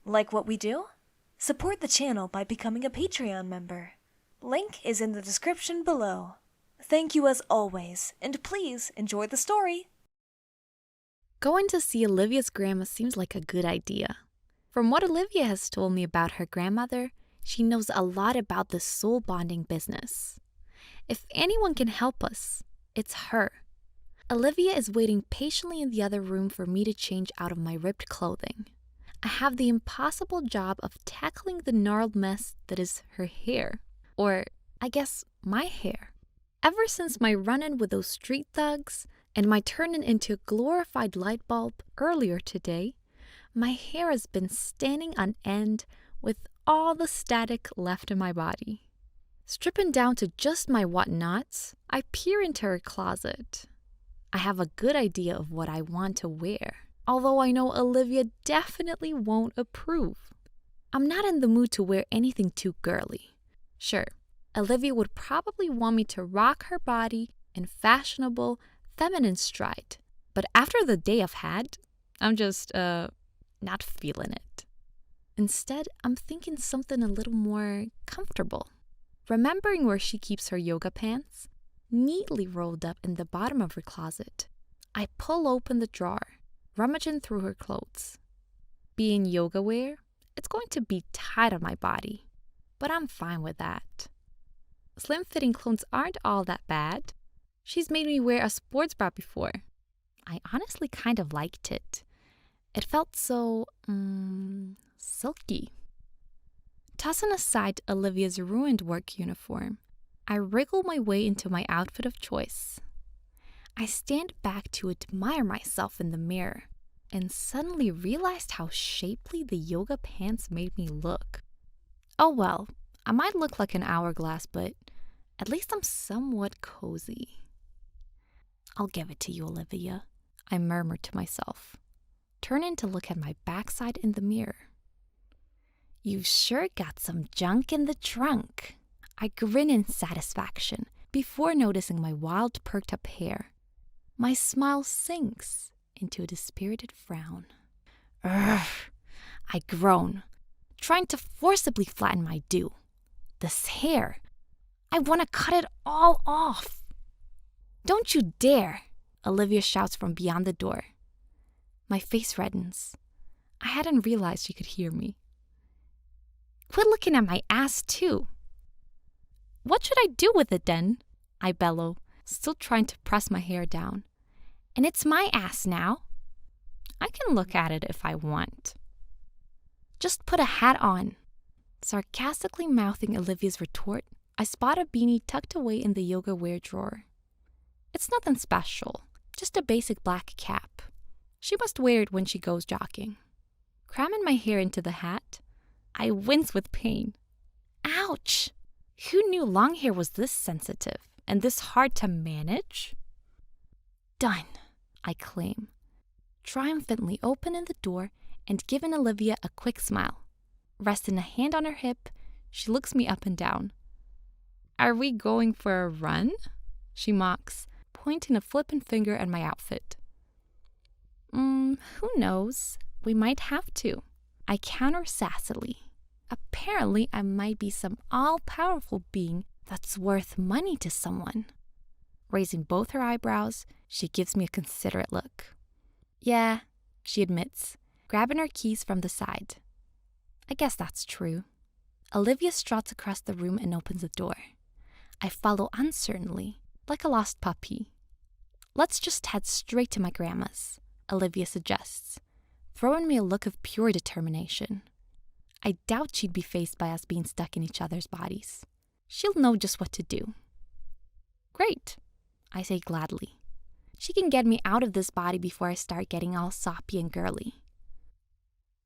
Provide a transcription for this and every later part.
Like what we do? Support the channel by becoming a Patreon member. Link is in the description below. Thank you as always, and please enjoy the story. Going to see Olivia's grandma seems like a good idea. From what Olivia has told me about her grandmother, she knows a lot about the soul bonding business. If anyone can help us, it's her. Olivia is waiting patiently in the other room for me to change out of my ripped clothing. I have the impossible job of tackling the gnarled mess that is her hair. Or, I guess, my hair. Ever since my run-in with those street thugs and my turning into a glorified light bulb earlier today, my hair has been standing on end with all the static left in my body. Stripping down to just my whatnots, I peer into her closet. I have a good idea of what I want to wear, although I know Olivia definitely won't approve. I'm not in the mood to wear anything too girly. Sure, Olivia would probably want me to rock her body in fashionable, feminine stride, but after the day I've had, I'm just, not feeling it. Instead, I'm thinking something a little more comfortable. Remembering where she keeps her yoga pants, neatly rolled up in the bottom of her closet, I pull open the drawer, rummaging through her clothes. Being yoga wear, it's going to be tight on my body, but I'm fine with that. Slim-fitting clothes aren't all that bad. She's made me wear a sports bra before. I honestly kind of liked it. It felt so, silky. Tossing aside Olivia's ruined work uniform, I wriggle my way into my outfit of choice. I stand back to admire myself in the mirror and suddenly realized how shapely the yoga pants made me look. Oh well, I might look like an hourglass, but at least I'm somewhat cozy. I'll give it to you, Olivia, I murmur to myself, turning to look at my backside in the mirror. You've sure got some junk in the trunk. I grin in satisfaction before noticing my wild perked up hair. My smile sinks into a dispirited frown. Urgh, I groan, trying to forcibly flatten my do. This hair, I want to cut it all off. Don't you dare, Olivia shouts from beyond the door. My face reddens. I hadn't realized she could hear me. Quit looking at my ass, too. What should I do with it, then? I bellow, still trying to press my hair down. And it's my ass now. I can look at it if I want. Just put a hat on. Sarcastically mouthing Olivia's retort, I spot a beanie tucked away in the yoga wear drawer. It's nothing special, just a basic black cap. She must wear it when she goes jogging. Cramming my hair into the hat, I wince with pain. Ouch! Who knew long hair was this sensitive and this hard to manage? Done, I claim, triumphantly opening the door and giving Olivia a quick smile. Resting a hand on her hip, she looks me up and down. Are we going for a run? She mocks, pointing a flippant finger at my outfit. Who knows? We might have to. I counter sassily. Apparently, I might be some all-powerful being that's worth money to someone. Raising both her eyebrows, she gives me a considerate look. Yeah, she admits, grabbing her keys from the side. I guess that's true. Olivia struts across the room and opens the door. I follow uncertainly, like a lost puppy. Let's just head straight to my grandma's, Olivia suggests, throwing me a look of pure determination. I doubt she'd be fazed by us being stuck in each other's bodies. She'll know just what to do. Great, I say gladly. She can get me out of this body before I start getting all soppy and girly.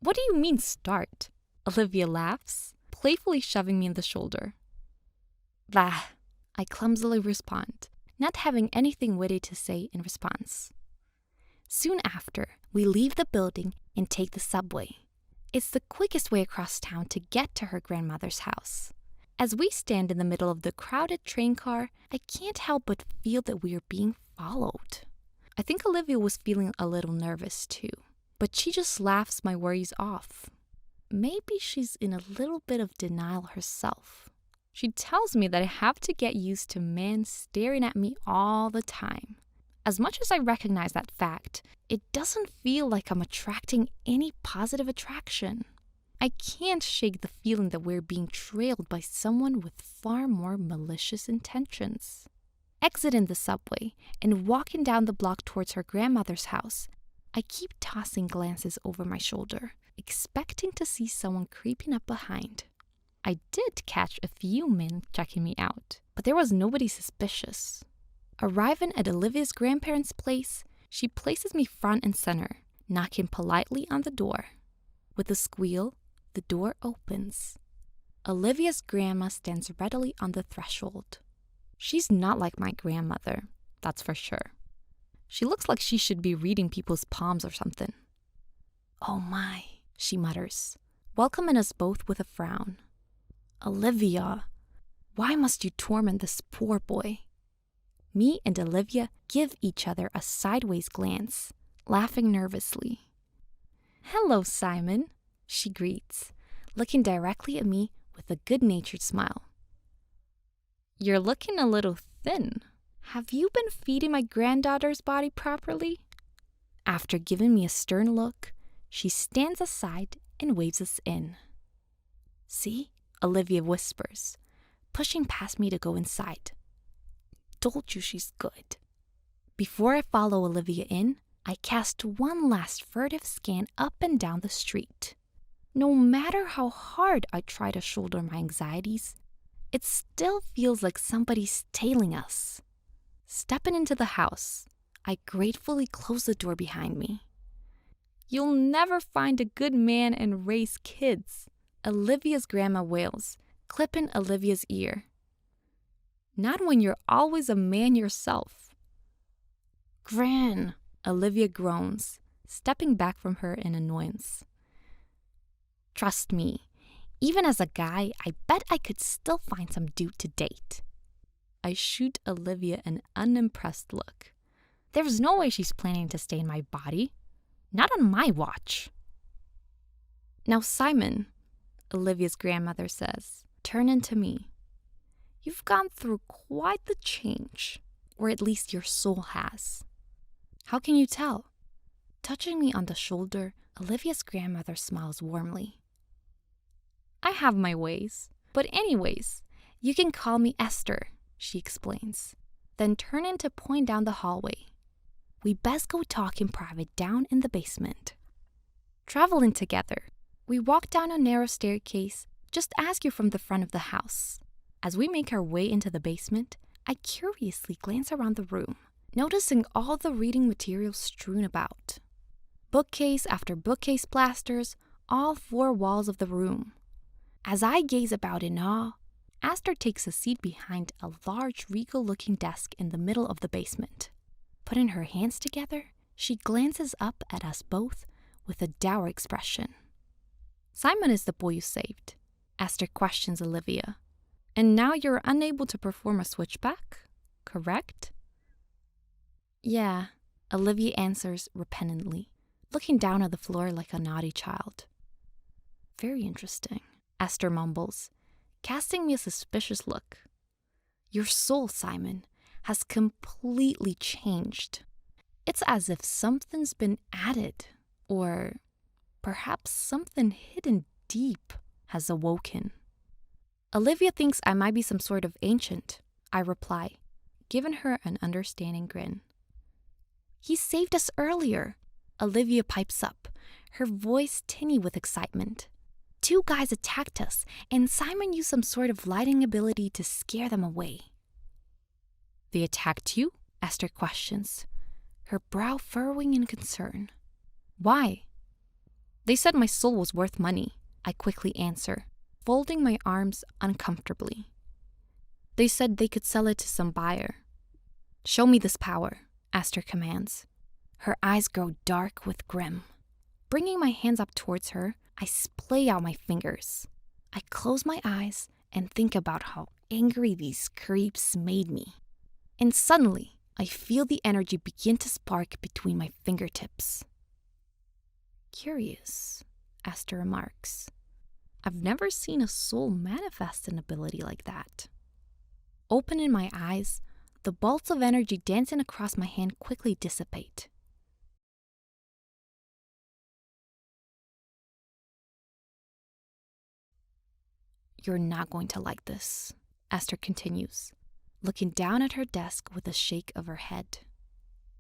What do you mean start? Olivia laughs, playfully shoving me in the shoulder. Bah, I clumsily respond, not having anything witty to say in response. Soon after, we leave the building and take the subway. It's the quickest way across town to get to her grandmother's house. As we stand in the middle of the crowded train car, I can't help but feel that we are being followed. I think Olivia was feeling a little nervous too, but she just laughs my worries off. Maybe she's in a little bit of denial herself. She tells me that I have to get used to men staring at me all the time. As much as I recognize that fact, it doesn't feel like I'm attracting any positive attraction. I can't shake the feeling that we're being trailed by someone with far more malicious intentions. Exiting the subway and walking down the block towards her grandmother's house, I keep tossing glances over my shoulder, expecting to see someone creeping up behind. I did catch a few men checking me out, but there was nobody suspicious. Arriving at Olivia's grandparents' place, she places me front and center, knocking politely on the door. With a squeal, the door opens. Olivia's grandma stands readily on the threshold. She's not like my grandmother, that's for sure. She looks like she should be reading people's palms or something. "Oh my," she mutters, welcoming us both with a frown. "Olivia, why must you torment this poor boy?" Me and Olivia give each other a sideways glance, laughing nervously. "Hello, Simon," she greets, looking directly at me with a good-natured smile. "You're looking a little thin. Have you been feeding my granddaughter's body properly?" After giving me a stern look, she stands aside and waves us in. "See?" Olivia whispers, pushing past me to go inside. "Told you she's good." Before I follow Olivia in, I cast one last furtive scan up and down the street. No matter how hard I try to shoulder my anxieties, it still feels like somebody's tailing us. Stepping into the house, I gratefully close the door behind me. "You'll never find a good man and raise kids," Olivia's grandma wails, clipping Olivia's ear. "Not when you're always a man yourself." "Gran," Olivia groans, stepping back from her in annoyance. Trust me, even as a guy, I bet I could still find some dude to date. I shoot Olivia an unimpressed look. There's no way she's planning to stay in my body. Not on my watch. "Now, Simon," Olivia's grandmother says, turning to me. "You've gone through quite the change, or at least your soul has." "How can you tell?" Touching me on the shoulder, Olivia's grandmother smiles warmly. "I have my ways, but anyways, you can call me Esther," she explains, then turning to point down the hallway. "We best go talk in private down in the basement." Traveling together, we walk down a narrow staircase just as you from the front of the house. As we make our way into the basement, I curiously glance around the room, noticing all the reading materials strewn about. Bookcase after bookcase plasters all four walls of the room. As I gaze about in awe, Aster takes a seat behind a large regal-looking desk in the middle of the basement. Putting her hands together, she glances up at us both with a dour expression. "Simon is the boy you saved," Aster questions Olivia. "And now you're unable to perform a switchback, correct?" "Yeah," Olivia answers repentantly, looking down at the floor like a naughty child. "Very interesting," Aster mumbles, casting me a suspicious look. "Your soul, Simon, has completely changed. It's as if something's been added, or perhaps something hidden deep has awoken." "Olivia thinks I might be some sort of ancient," I reply, giving her an understanding grin. "He saved us earlier," Olivia pipes up, her voice tinny with excitement. "Two guys attacked us, and Simon used some sort of lighting ability to scare them away." "They attacked you?" Esther questions, her brow furrowing in concern. "Why?" "They said my soul was worth money," I quickly answer, folding my arms uncomfortably. "They said they could sell it to some buyer." "Show me this power," Esther commands. Her eyes grow dark with grim. Bringing my hands up towards her, I splay out my fingers. I close my eyes and think about how angry these creeps made me. And suddenly, I feel the energy begin to spark between my fingertips. Curious, Esther remarks. I've never seen a soul manifest an ability like that. Opening my eyes, the bolts of energy dancing across my hand quickly dissipate. You're not going to like this, Esther continues, looking down at her desk with a shake of her head.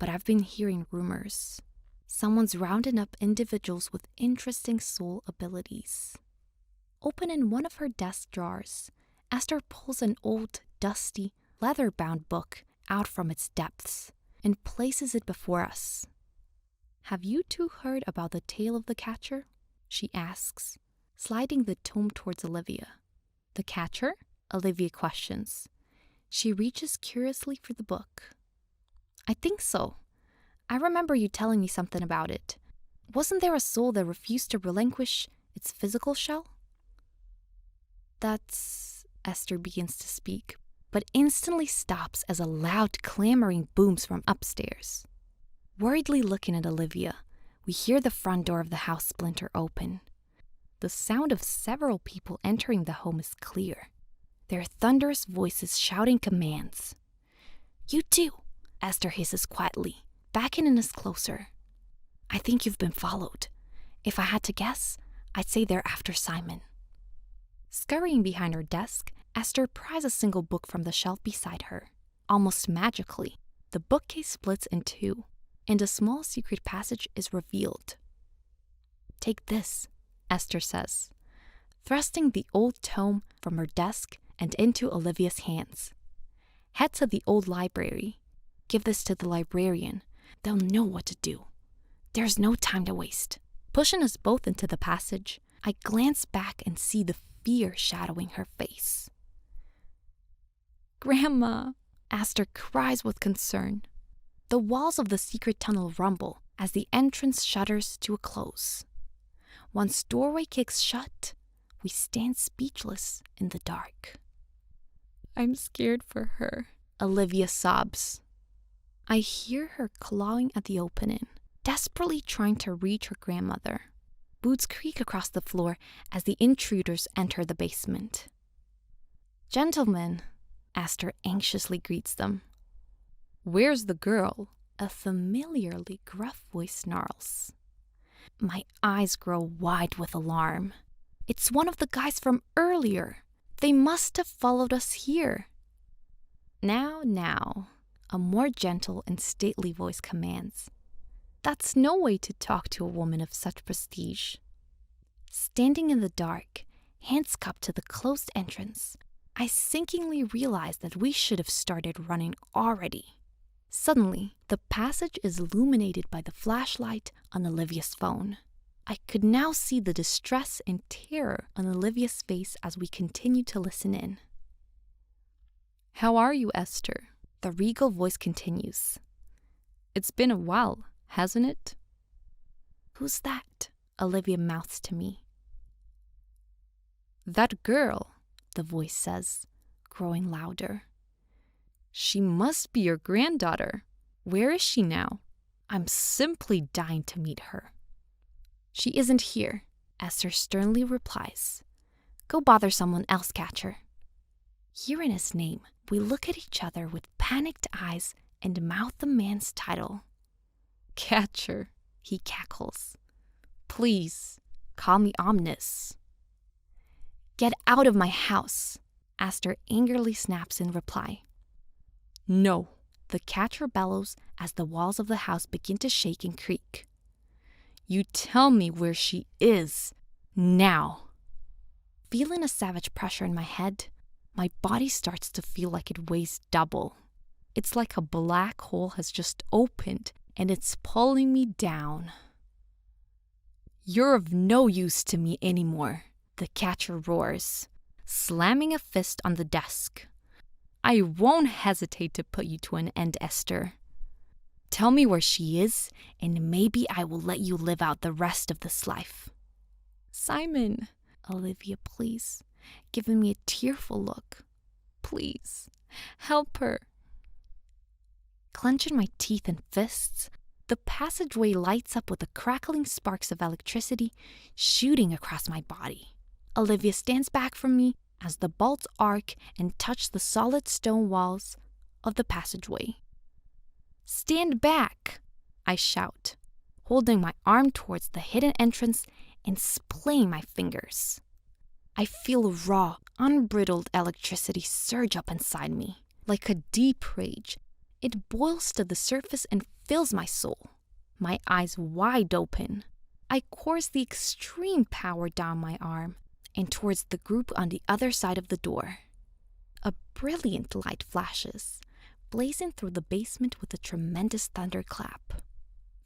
But I've been hearing rumors. Someone's rounding up individuals with interesting soul abilities. Opening one of her desk drawers, Esther pulls an old, dusty, leather-bound book out from its depths and places it before us. Have you two heard about the tale of the catcher? She asks, sliding the tome towards Olivia. The catcher? Olivia questions. She reaches curiously for the book. I think so. I remember you telling me something about it. Wasn't there a soul that refused to relinquish its physical shell? That's... Esther begins to speak, but instantly stops as a loud clamoring booms from upstairs. Worriedly looking at Olivia, we hear the front door of the house splinter open. The sound of several people entering the home is clear, their thunderous voices shouting commands. You too, Esther hisses quietly, backing in us closer. I think you've been followed. If I had to guess, I'd say they're after Simon. Scurrying behind her desk, Esther pries a single book from the shelf beside her. Almost magically, the bookcase splits in two, and a small secret passage is revealed. Take this, Esther says, thrusting the old tome from her desk and into Olivia's hands. Head to the old library. Give this to the librarian. They'll know what to do. There's no time to waste. Pushing us both into the passage, I glance back and see the fear shadowing her face. Grandma, Esther cries with concern. The walls of the secret tunnel rumble as the entrance shudders to a close. Once doorway kicks shut, we stand speechless in the dark. I'm scared for her, Olivia sobs. I hear her clawing at the opening, desperately trying to reach her grandmother. Boots creak across the floor as the intruders enter the basement. Gentlemen, Esther anxiously greets them. Where's the girl? A familiarly gruff voice snarls. My eyes grow wide with alarm. It's one of the guys from earlier. They must have followed us here. Now, a more gentle and stately voice commands. That's no way to talk to a woman of such prestige. Standing in the dark, hands cupped to the closed entrance, I sinkingly realize that we should have started running already. Suddenly, the passage is illuminated by the flashlight on Olivia's phone. I could now see the distress and terror on Olivia's face as we continue to listen in. How are you, Esther? The regal voice continues. It's been a while, hasn't it? Who's that? Olivia mouths to me. That girl, the voice says, growing louder. She must be your granddaughter. Where is she now? I'm simply dying to meet her. She isn't here, Esther sternly replies. Go bother someone else, Catcher. Hearing his name, we look at each other with panicked eyes and mouth the man's title. Catcher, he cackles. Please, call me Omnis. Get out of my house, Esther angrily snaps in reply. No, the catcher bellows as the walls of the house begin to shake and creak. You tell me where she is, now. Feeling a savage pressure in my head, my body starts to feel like it weighs double. It's like a black hole has just opened and it's pulling me down. You're of no use to me anymore, the catcher roars, slamming a fist on the desk. I won't hesitate to put you to an end, Esther. Tell me where she is, and maybe I will let you live out the rest of this life. Simon, Olivia please. giving me a tearful look. Please, help her. Clenching my teeth and fists, the passageway lights up with the crackling sparks of electricity shooting across my body. Olivia stands back from me as the bolts arc and touch the solid stone walls of the passageway. Stand back, I shout, holding my arm towards the hidden entrance and splaying my fingers. I feel raw, unbridled electricity surge up inside me. Like a deep rage, it boils to the surface and fills my soul. My eyes wide open, I course the extreme power down my arm and towards the group on the other side of the door. A brilliant light flashes, blazing through the basement with a tremendous thunderclap.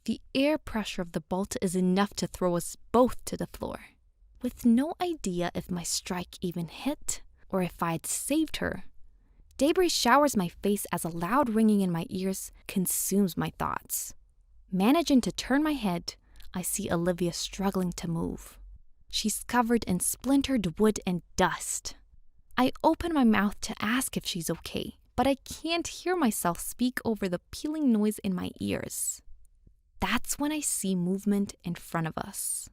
The air pressure of the bolt is enough to throw us both to the floor. With no idea if my strike even hit or if I had saved her, debris showers my face as a loud ringing in my ears consumes my thoughts. Managing to turn my head, I see Olivia struggling to move. She's covered in splintered wood and dust. I open my mouth to ask if she's okay, but I can't hear myself speak over the pealing noise in my ears. That's when I see movement in front of us.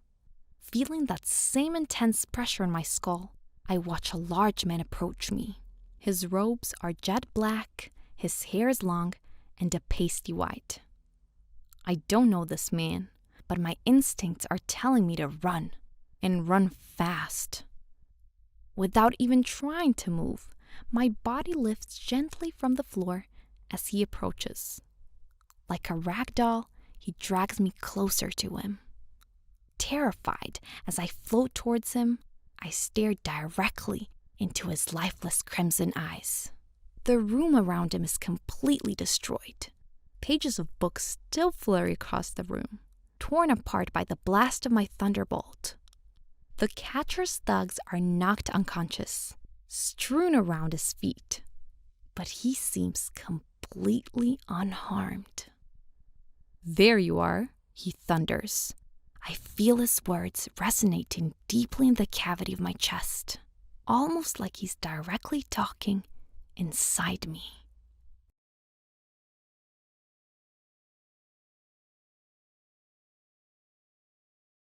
Feeling that same intense pressure in my skull, I watch a large man approach me. His robes are jet black, his hair is long, and a pasty white. I don't know this man, but my instincts are telling me to run, and run fast. Without even trying to move, my body lifts gently from the floor as he approaches. Like a rag doll, he drags me closer to him. Terrified as I float towards him, I stare directly into his lifeless crimson eyes. The room around him is completely destroyed. Pages of books still flurry across the room, torn apart by the blast of my thunderbolt. The catcher's thugs are knocked unconscious, strewn around his feet, but he seems completely unharmed. "There you are," he thunders. I feel his words resonating deeply in the cavity of my chest, almost like he's directly talking inside me.